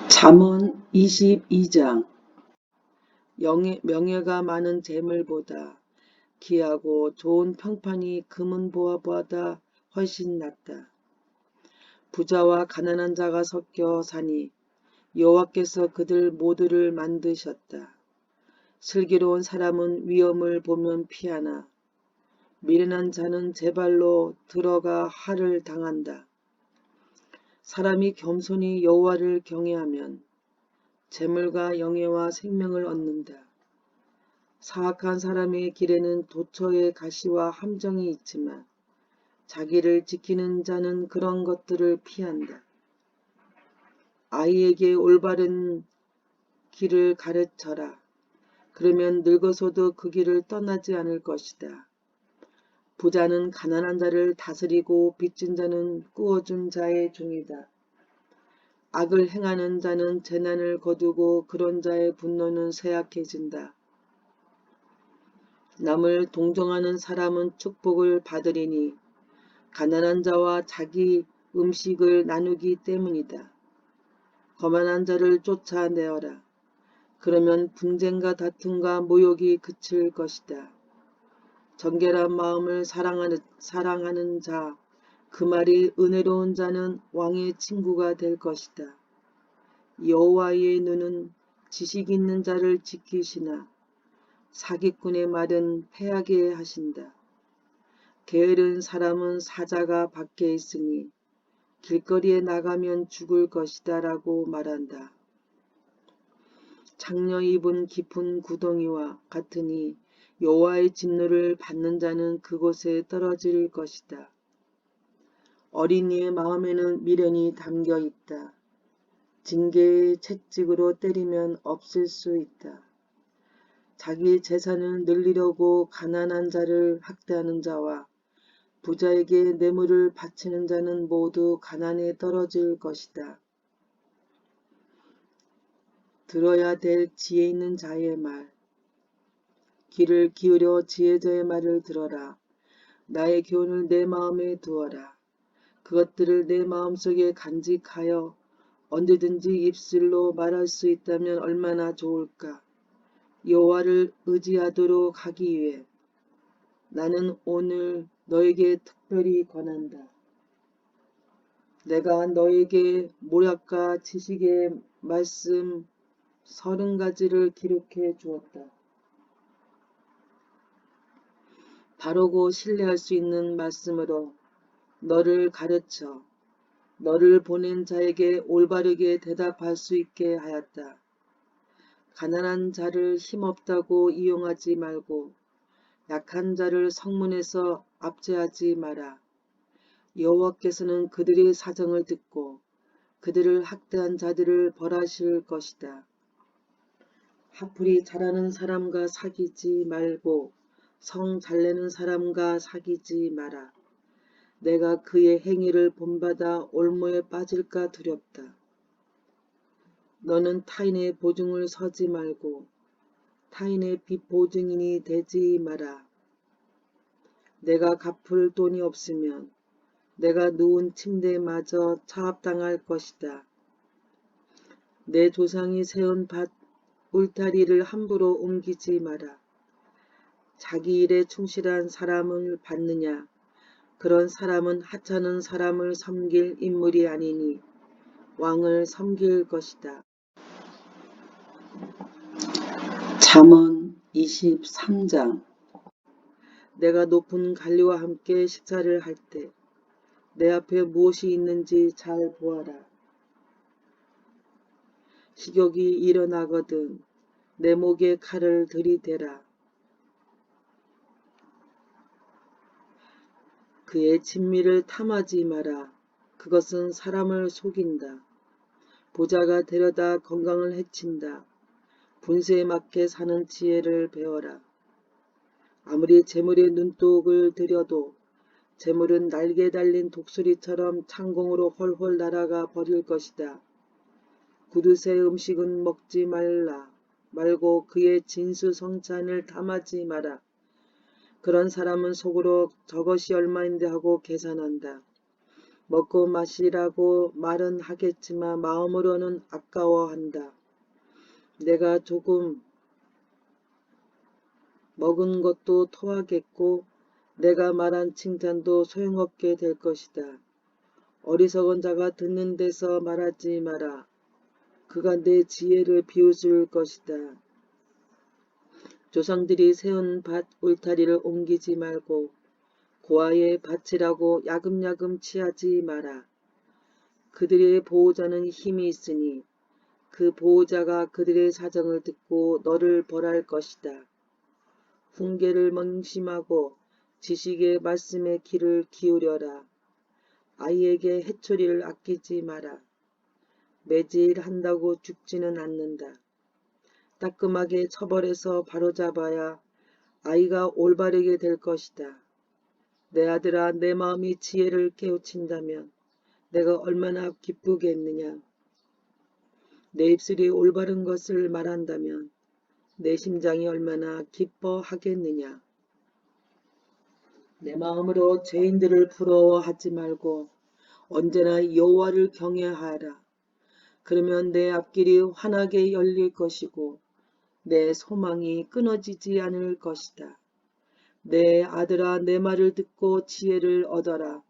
잠언 22장. 명예가 많은 재물보다 귀하고 좋은 평판이 금은보화보다 훨씬 낫다. 부자와 가난한 자가 섞여 사니 여호와께서 그들 모두를 만드셨다. 슬기로운 사람은 위험을 보면 피하나 미련한 자는 제 발로 들어가 할을 당한다. 사람이 겸손히 여호와를 경외하면 재물과 영예와 생명을 얻는다. 사악한 사람의 길에는 도처에 가시와 함정이 있지만 자기를 지키는 자는 그런 것들을 피한다. 아이에게 올바른 길을 가르쳐라. 그러면 늙어서도 그 길을 떠나지 않을 것이다. 부자는 가난한 자를 다스리고 빚진 자는 꾸어준 자의 종이다. 악을 행하는 자는 재난을 거두고 그런 자의 분노는 쇠약해진다. 남을 동정하는 사람은 축복을 받으리니 가난한 자와 자기 음식을 나누기 때문이다. 거만한 자를 쫓아내어라. 그러면 분쟁과 다툼과 모욕이 그칠 것이다. 정결한 마음을 사랑하는 자, 그 말이 은혜로운 자는 왕의 친구가 될 것이다. 여호와의 눈은 지식 있는 자를 지키시나 사기꾼의 말은 패하게 하신다. 게으른 사람은 사자가 밖에 있으니 길거리에 나가면 죽을 것이다 라고 말한다. 장려 입은 깊은 구덩이와 같으니 여호와의 진노를 받는 자는 그곳에 떨어질 것이다. 어린이의 마음에는 미련이 담겨 있다. 징계의 채찍으로 때리면 없을 수 있다. 자기 재산을 늘리려고 가난한 자를 학대하는 자와 부자에게 뇌물을 바치는 자는 모두 가난에 떨어질 것이다. 들어야 될 지혜 있는 자의 말. 귀를 기울여 지혜자의 말을 들어라. 나의 교훈을 내 마음에 두어라. 그것들을 내 마음속에 간직하여 언제든지 입술로 말할 수 있다면 얼마나 좋을까. 여호와를 의지하도록 하기 위해 나는 오늘 너에게 특별히 권한다. 내가 너에게 모략과 지식의 말씀 30가지를 기록해 주었다. 바르고 신뢰할 수 있는 말씀으로 너를 가르쳐 너를 보낸 자에게 올바르게 대답할 수 있게 하였다. 가난한 자를 힘없다고 이용하지 말고 약한 자를 성문에서 압제하지 마라. 여호와께서는 그들의 사정을 듣고 그들을 학대한 자들을 벌하실 것이다. 하풀이 잘하는 사람과 사귀지 말고 성 잘내는 사람과 사귀지 마라. 내가 그의 행위를 본받아 올무에 빠질까 두렵다. 너는 타인의 보증을 서지 말고 타인의 빚 보증인이 되지 마라. 내가 갚을 돈이 없으면 내가 누운 침대마저 차압당할 것이다. 내 조상이 세운 밭 울타리를 함부로 옮기지 마라. 자기 일에 충실한 사람을 받느냐? 그런 사람은 하찮은 사람을 섬길 인물이 아니니 왕을 섬길 것이다. 잠언 23장. 내가 높은 관리와 함께 식사를 할 때 내 앞에 무엇이 있는지 잘 보아라. 식욕이 일어나거든 내 목에 칼을 들이대라. 그의 진미를 탐하지 마라. 그것은 사람을 속인다. 보자가 데려다 건강을 해친다. 분수에 맞게 사는 지혜를 배워라. 아무리 재물에 눈독을 들여도 재물은 날개 달린 독수리처럼 창공으로 헐헐 날아가 버릴 것이다. 그릇의 음식은 먹지 말고 그의 진수성찬을 탐하지 마라. 그런 사람은 속으로 저것이 얼마인데 하고 계산한다. 먹고 마시라고 말은 하겠지만 마음으로는 아까워한다. 내가 조금 먹은 것도 토하겠고 내가 말한 칭찬도 소용없게 될 것이다. 어리석은 자가 듣는 데서 말하지 마라. 그가 내 지혜를 비웃을 것이다. 조상들이 세운 밭 울타리를 옮기지 말고 고아의 밭이라고 야금야금 취하지 마라. 그들의 보호자는 힘이 있으니 그 보호자가 그들의 사정을 듣고 너를 벌할 것이다. 훈계를 명심하고 지식의 말씀에 귀를 기울여라. 아이에게 해초리를 아끼지 마라. 매질한다고 죽지는 않는다. 따끔하게 처벌해서 바로잡아야 아이가 올바르게 될 것이다. 내 아들아, 내 마음이 지혜를 깨우친다면 내가 얼마나 기쁘겠느냐. 내 입술이 올바른 것을 말한다면 내 심장이 얼마나 기뻐하겠느냐. 내 마음으로 죄인들을 부러워하지 말고 언제나 여호와를 경외하라. 그러면 내 앞길이 환하게 열릴 것이고 내 소망이 끊어지지 않을 것이다. 내 아들아, 내 말을 듣고 지혜를 얻어라.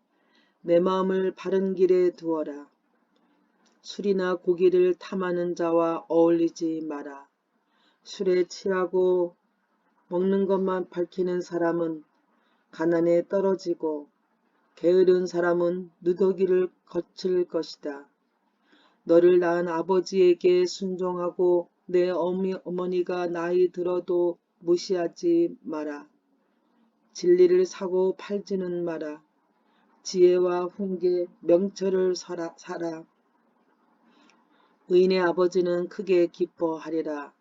내 마음을 바른 길에 두어라. 술이나 고기를 탐하는 자와 어울리지 마라. 술에 취하고 먹는 것만 밝히는 사람은 가난에 떨어지고 게으른 사람은 누더기를 거칠 것이다. 너를 낳은 아버지에게 순종하고 내 어머니가 나이 들어도 무시하지 마라. 진리를 사고 팔지는 마라. 지혜와 훈계, 명철을 사라. 의인의 아버지는 크게 기뻐하리라.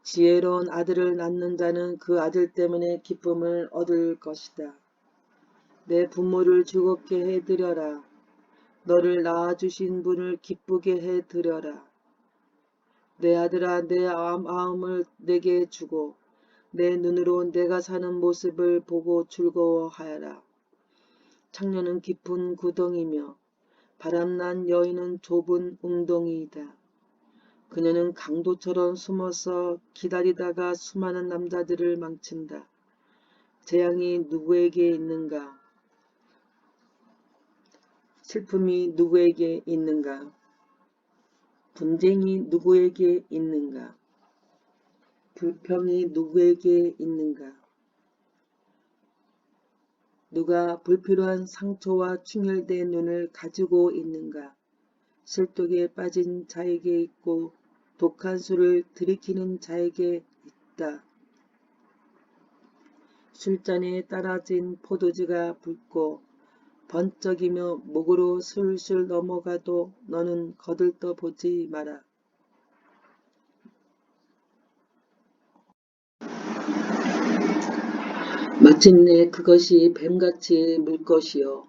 지혜로운 아들을 낳는 자는 그 아들 때문에 기쁨을 얻을 것이다. 내 부모를 즐겁게 해드려라. 너를 낳아주신 분을 기쁘게 해드려라. 내 아들아, 내 마음을 내게 주고 내 눈으로 내가 사는 모습을 보고 즐거워하여라. 창녀는 깊은 구덩이며 바람난 여인은 좁은 웅덩이이다. 그녀는 강도처럼 숨어서 기다리다가 수많은 남자들을 망친다. 재앙이 누구에게 있는가? 슬픔이 누구에게 있는가? 분쟁이 누구에게 있는가? 불평이 누구에게 있는가? 누가 불필요한 상처와 충혈된 눈을 가지고 있는가? 실독에 빠진 자에게 있고 독한 술을 들이키는 자에게 있다. 술잔에 따라진 포도주가 붉고 번쩍이며 목으로 술술 넘어가도 너는 거들떠 보지 마라. 마침내 그것이 뱀같이 물 것이요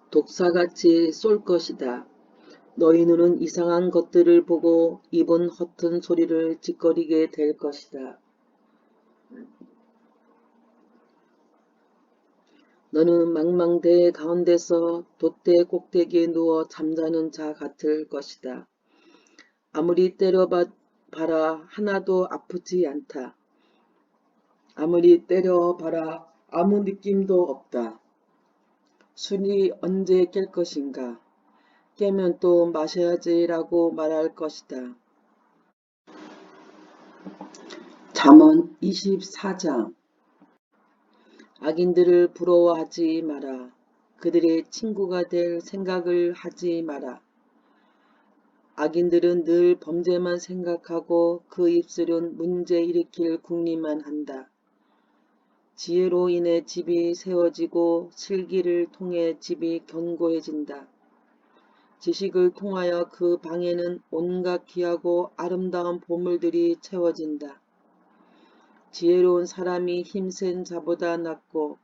독사같이 쏠 것이다. 너희 눈은 이상한 것들을 보고 입은 허튼 소리를 짓거리게 될 것이다. 너는 망망대해 가운데서 돛대 꼭대기에 누워 잠자는 자 같을 것이다. 아무리 때려봐라 하나도 아프지 않다. 아무리 때려봐라 아무 느낌도 없다. 술이 언제 깰 것인가? 깨면 또 마셔야지라고 말할 것이다. 잠언 24장. 악인들을 부러워하지 마라. 그들의 친구가 될 생각을 하지 마라. 악인들은 늘 범죄만 생각하고 그 입술은 문제 일으킬 궁리만 한다. 지혜로 인해 집이 세워지고 슬기를 통해 집이 견고해진다. 지식을 통하여 그 방에는 온갖 귀하고 아름다운 보물들이 채워진다. 지혜로운 사람이 힘센 자보다 낫고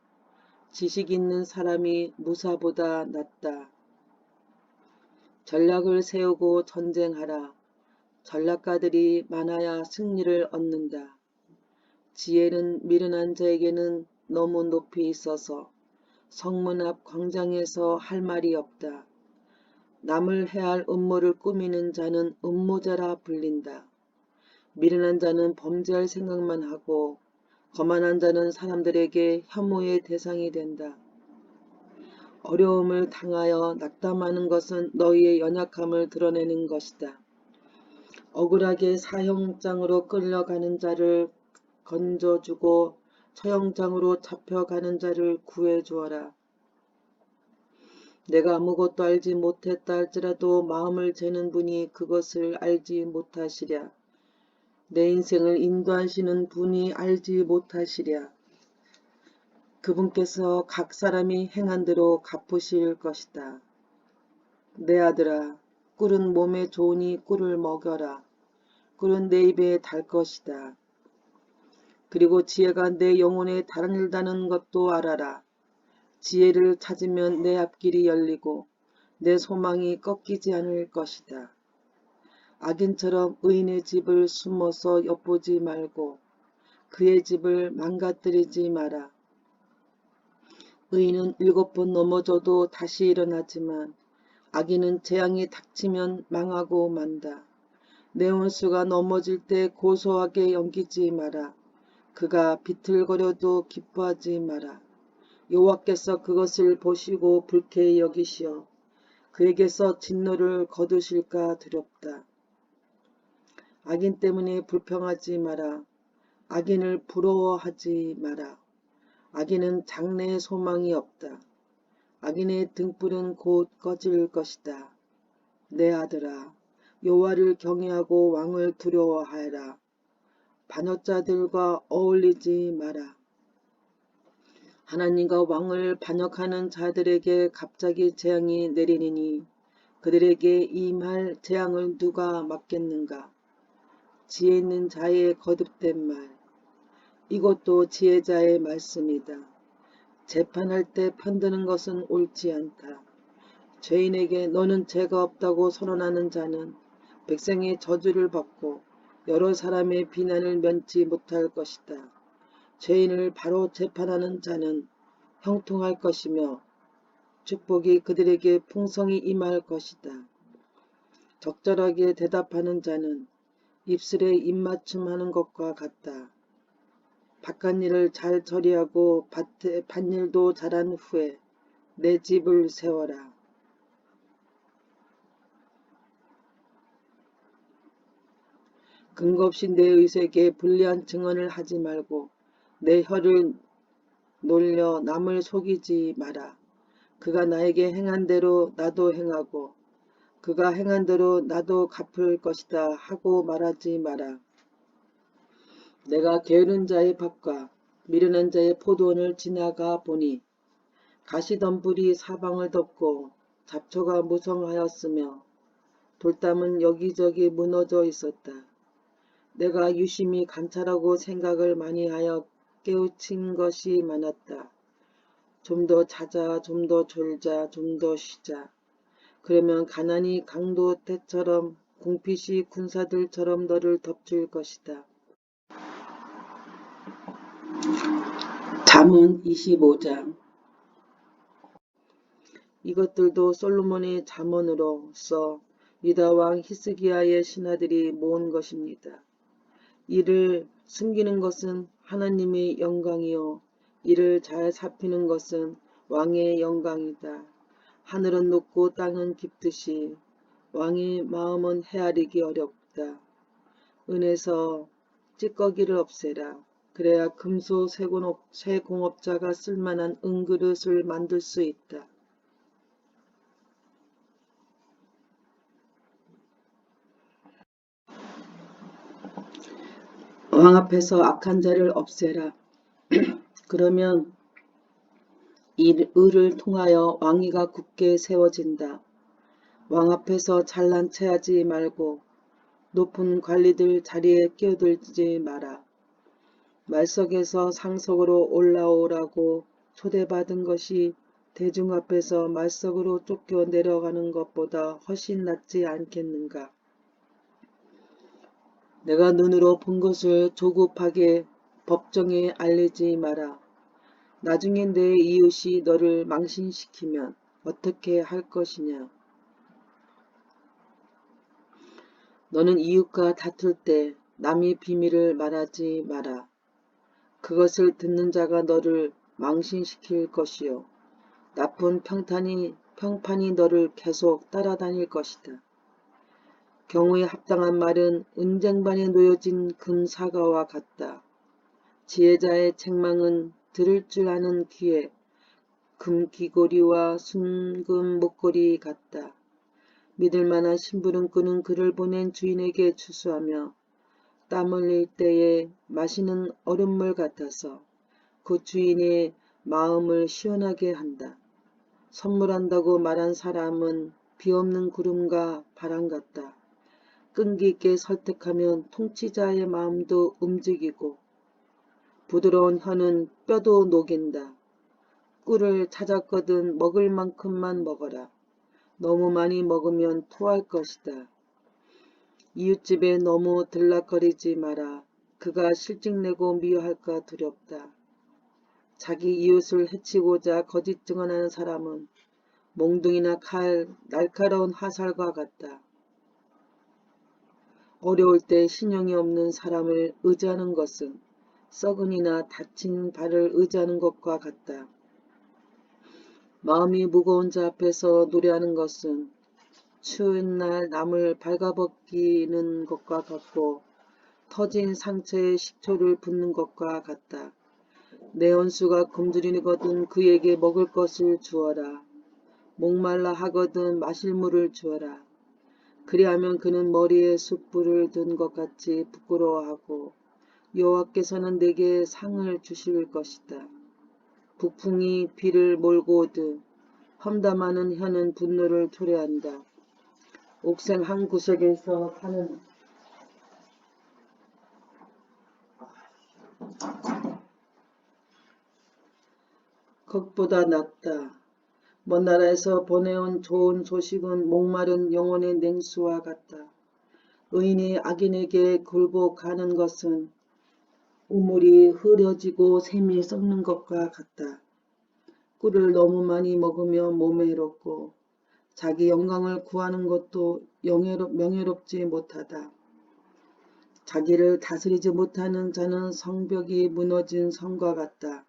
지식 있는 사람이 무사보다 낫다. 전략을 세우고 전쟁하라. 전략가들이 많아야 승리를 얻는다. 지혜는 미련한 자에게는 너무 높이 있어서 성문 앞 광장에서 할 말이 없다. 남을 해할 음모를 꾸미는 자는 음모자라 불린다. 미련한 자는 범죄할 생각만 하고 거만한 자는 사람들에게 혐오의 대상이 된다. 어려움을 당하여 낙담하는 것은 너희의 연약함을 드러내는 것이다. 억울하게 사형장으로 끌려가는 자를 건져주고 처형장으로 잡혀가는 자를 구해주어라. 내가 아무것도 알지 못했다 할지라도 마음을 재는 분이 그것을 알지 못하시랴. 내 인생을 인도하시는 분이 알지 못하시랴. 그분께서 각 사람이 행한 대로 갚으실 것이다. 내 아들아, 꿀은 몸에 좋으니 꿀을 먹여라. 꿀은 내 입에 달 것이다. 그리고 지혜가 내 영혼에 달아난다는 것도 알아라. 지혜를 찾으면 내 앞길이 열리고 내 소망이 꺾이지 않을 것이다. 악인처럼 의인의 집을 숨어서 엿보지 말고 그의 집을 망가뜨리지 마라. 의인은 7번 넘어져도 다시 일어나지만 악인은 재앙이 닥치면 망하고 만다. 내 원수가 넘어질 때 고소하게 여기지 마라. 그가 비틀거려도 기뻐하지 마라. 여호와께서 그것을 보시고 불쾌히 여기시어 그에게서 진노를 거두실까 두렵다. 악인 때문에 불평하지 마라. 악인을 부러워하지 마라. 악인은 장래에 소망이 없다. 악인의 등불은 곧 꺼질 것이다. 내 아들아, 여호와를 경외하고 왕을 두려워하라. 반역자들과 어울리지 마라. 하나님과 왕을 반역하는 자들에게 갑자기 재앙이 내리니 그들에게 임할 재앙을 누가 막겠는가. 지혜 있는 자의 거듭된 말, 이것도 지혜자의 말씀이다. 재판할 때 편드는 것은 옳지 않다. 죄인에게 너는 죄가 없다고 선언하는 자는 백성의 저주를 받고 여러 사람의 비난을 면치 못할 것이다. 죄인을 바로 재판하는 자는 형통할 것이며 축복이 그들에게 풍성히 임할 것이다. 적절하게 대답하는 자는 입술에 입맞춤하는 것과 같다. 바깥일을 잘 처리하고 밭일도 잘한 후에 내 집을 세워라. 근거 없이 내 의색에 불리한 증언을 하지 말고 내 혀를 놀려 남을 속이지 마라. 그가 나에게 행한 대로 나도 행하고 그가 행한 대로 나도 갚을 것이다 하고 말하지 마라. 내가 게으른 자의 밭과 미련한 자의 포도원을 지나가 보니 가시덤불이 사방을 덮고 잡초가 무성하였으며 돌담은 여기저기 무너져 있었다. 내가 유심히 관찰하고 생각을 많이 하여 깨우친 것이 많았다. 좀 더 자자, 좀 더 졸자, 좀 더 쉬자. 그러면 가난이 강도 때처럼 궁핍이 군사들처럼 너를 덮칠 것이다. 잠언 25장. 이것들도 솔로몬의 잠언으로서 유다왕 히스기야의 신하들이 모은 것입니다. 이를 숨기는 것은 하나님의 영광이요 이를 잘 살피는 것은 왕의 영광이다. 하늘은 높고 땅은 깊듯이 왕의 마음은 헤아리기 어렵다. 은에서 찌꺼기를 없애라. 그래야 금소 쇠공업자가 쓸만한 은그릇을 만들 수 있다. 왕 앞에서 악한 자를 없애라. 그러면 이 을을 통하여 왕위가 굳게 세워진다. 왕 앞에서 잘난 체하지 말고 높은 관리들 자리에 끼어들지 마라. 말석에서 상석으로 올라오라고 초대받은 것이 대중 앞에서 말석으로 쫓겨 내려가는 것보다 훨씬 낫지 않겠는가. 내가 눈으로 본 것을 조급하게 법정에 알리지 마라. 나중에 내 이웃이 너를 망신시키면 어떻게 할 것이냐. 너는 이웃과 다툴 때 남의 비밀을 말하지 마라. 그것을 듣는 자가 너를 망신시킬 것이요 나쁜 평판이 너를 계속 따라다닐 것이다. 경우에 합당한 말은 은쟁반에 놓여진 금사과와 같다. 지혜자의 책망은 들을 줄 아는 귀에 금귀고리와 순금 목걸이 같다. 믿을 만한 심부름꾼은 그를 보낸 주인에게 추수하며 땀 흘릴 때에 마시는 얼음물 같아서 그 주인의 마음을 시원하게 한다. 선물한다고 말한 사람은 비없는 구름과 바람 같다. 끈기 있게 설득하면 통치자의 마음도 움직이고 부드러운 혀는 뼈도 녹인다. 꿀을 찾았거든 먹을 만큼만 먹어라. 너무 많이 먹으면 토할 것이다. 이웃집에 너무 들락거리지 마라. 그가 실직내고 미워할까 두렵다. 자기 이웃을 해치고자 거짓 증언하는 사람은 몽둥이나 칼, 날카로운 화살과 같다. 어려울 때 신용이 없는 사람을 의지하는 것은 썩은이나 다친 발을 의지하는 것과 같다. 마음이 무거운 자 앞에서 노래하는 것은 추운 날 남을 발가벗기는 것과 같고 터진 상처에 식초를 붓는 것과 같다. 내 원수가 굶주리거든 그에게 먹을 것을 주어라. 목말라 하거든 마실 물을 주어라. 그리하면 그는 머리에 숯불을 든 것 같이 부끄러워하고 여호와께서는 내게 상을 주실 것이다. 북풍이 비를 몰고 오듯 험담하는 혀는 분노를 초래한다. 옥생 한 구석에서 사는 것보다 낫다. 먼 나라에서 보내온 좋은 소식은 목마른 영혼의 냉수와 같다. 의인이 악인에게 굴복하는 것은 우물이 흐려지고 샘이 썩는 것과 같다. 꿀을 너무 많이 먹으면 몸에 해롭고 자기 영광을 구하는 것도 명예롭지 못하다. 자기를 다스리지 못하는 자는 성벽이 무너진 성과 같다.